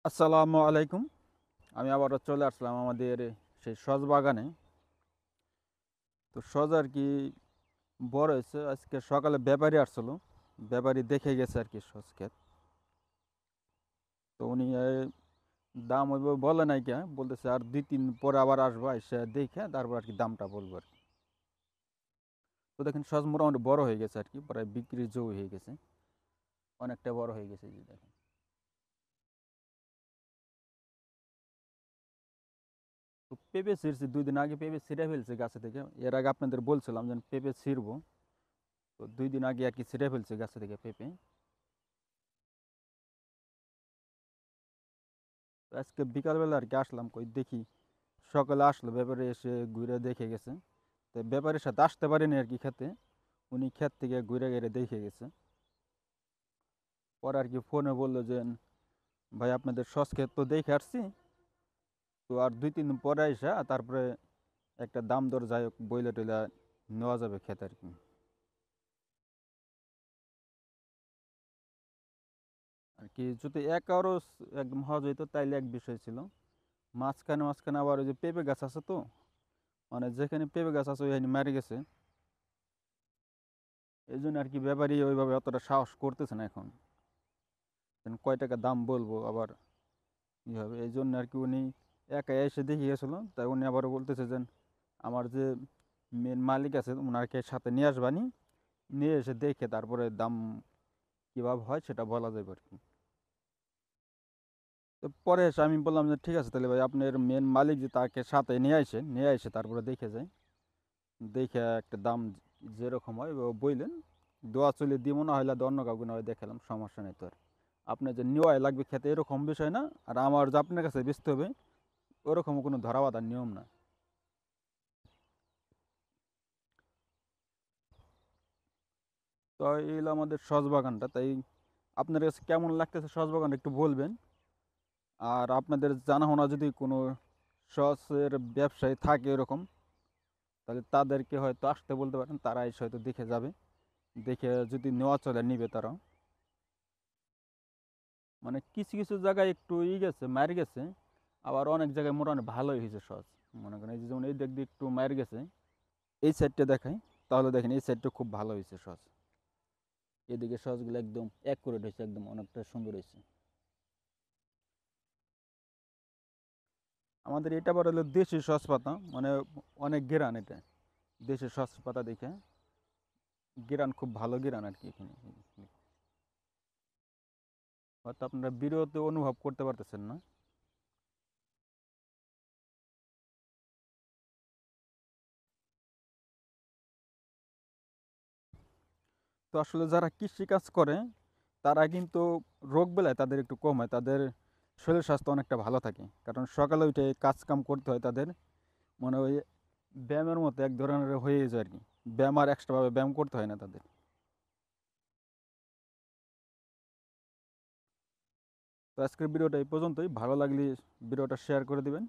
আসসালামু আলাইকুম। আমি আবারও চলে আসলাম আমাদের সেই সজ বাগানে। তো সজ আর কি বড় হয়েছে। আজকে সকালে ব্যাপারী আসছিল, ব্যাপারী দেখে গেছে আর কি সজ ক্ষেত। তো উনি দাম ওইভাবে বলে নাই, কে বলতেছে আর 2-3 পরে আবার আসবো, এসে দেখে তারপর আর কি দামটা বলবো আর কি। তো দেখেন সজ মোটামুটি বড় হয়ে গেছে আর কি, প্রায় বিক্রির যোগ্য হয়ে গেছে, অনেকটা বড় হয়ে গেছে। যে দেখেন, তো পেঁপে ছিঁড়ছি 2 দিন আগে, পেঁপে ছিঁড়ে ফেলছে গাছে থেকে। এর আগে আপনাদের বলছিলাম যে পেঁপে ছিঁড়বো, তো 2 দিন আগে আর কি ছিঁড়ে ফেলছে গাছে থেকে পেঁপে। তো আজকে বিকালবেলা আর কি আসলাম, কই দেখি। সকালে আসলো ব্যাপারে, এসে ঘুরে দেখে গেছে। তো ব্যাপারের সাথে আসতে পারিনি আর কি খেতে, উনি ক্ষেত থেকে ঘুরে ঘুরে দেখে গেছে। পরে আর কি ফোনে বললো যে ভাই আপনাদের সস ক্ষেত তো দেখে আসছি, তো আর 2-3 দিন পরে এসে তারপরে একটা দাম দর যাই হোক বইলে টইলা নেওয়া যাবে ক্ষেত আর কি। আর কি যদি একারও একদম হওয়া যেত তাইলে এক বিষয় ছিল। মাঝখানে মাঝখানে আবার ওই যে পেঁপে গাছ আছে, তো মানে যেখানে পেঁপে গাছ আছে ওইখানে মারা গেছে। এই জন্য আর কি ব্যাপারী ওইভাবে অতটা সাহস করতেছে না এখন, কয় টাকা দাম বলবো আবার ই হবে। এই জন্য আর কি উনি একা এসে দেখে গেছিলো, তাই উনি আবার বলতেছে যে আমার যে মেন মালিক আছে ওনাকে সাথে নিয়ে আসবানি, নিয়ে এসে দেখে তারপরে দাম কীভাবে হয় সেটা বলা যাবে আর কি। তো পরে এসে আমি বললাম যে ঠিক আছে তাহলে ভাই আপনার মেন মালিক যে তাকে সাথে নিয়ে আসে তারপরে দেখে যায়, দেখে একটা দাম যেরকম হয় ও বইলেন, দোয়া চলে দিব, না হলে অন্য কাউকে না হয় দেখালাম, সমস্যা নেই। তো আর আপনার যে নেওয়াই লাগবে খেতে এরকম বিষয় না, আর আমার যে আপনার কাছে বেচতে হবে ওরকম কোনো ধরা বাঁধার নিয়ম না। তো এই হলো আমাদের সজ বাগানটা। তাই আপনার কাছে কেমন লাগতেছে সজ বাগানটা একটু বলবেন। আর আপনাদের জানাশোনা যদি কোনো সসের ব্যবসায়ী থাকে এরকম, তাহলে তাদেরকে হয়তো আসতে বলতে পারেন, তারা এসে হয়তো দেখে যাবে, দেখে যদি নেওয়া চলে নিবে তারা। মানে কিছু কিছু জায়গায় একটু গেছে মার গেছে, আবার অনেক জায়গায় মোটামুটি ভালোই হয়েছে সস। মনে করেন এই যে যেমন এই দিক দিয়ে একটু মার গেছে, এই সাইডটা দেখাই, তাহলে দেখেন এই সাইডটা খুব ভালো হয়েছে সস। এদিকে সসগুলো একদম অ্যাকুরেট হয়েছে, একদম অনেকটা সুন্দর হয়েছে। আমাদের এটা আবার হলো দেশি সস পাতা, মানে অনেক গেরান এটা, দেশি সস পাতা দেখে গেরান খুব ভালো গেরান আর কি এখানে। হয়তো আপনারা বিরতি অনুভব করতে পারতেছেন না। তো আসলে যারা কৃষিকাজ করে তারা কিন্তু রোগ বেলায় তাদের একটু কম হয়, তাদের শরীর স্বাস্থ্য অনেকটা ভালো থাকে, কারণ সকালে উঠে কাজ কাম করতে হয় তাদের, মানে ওই ব্যায়ামের মতো এক ধরনের হয়ে যায় আর কি। ব্যায়াম আর এক্সট্রাভাবে ব্যায়াম করতে হয় না তাদের। তো আজকের ভিডিওটা এই পর্যন্তই, ভালো লাগলে ভিডিওটা শেয়ার করে দিবেন।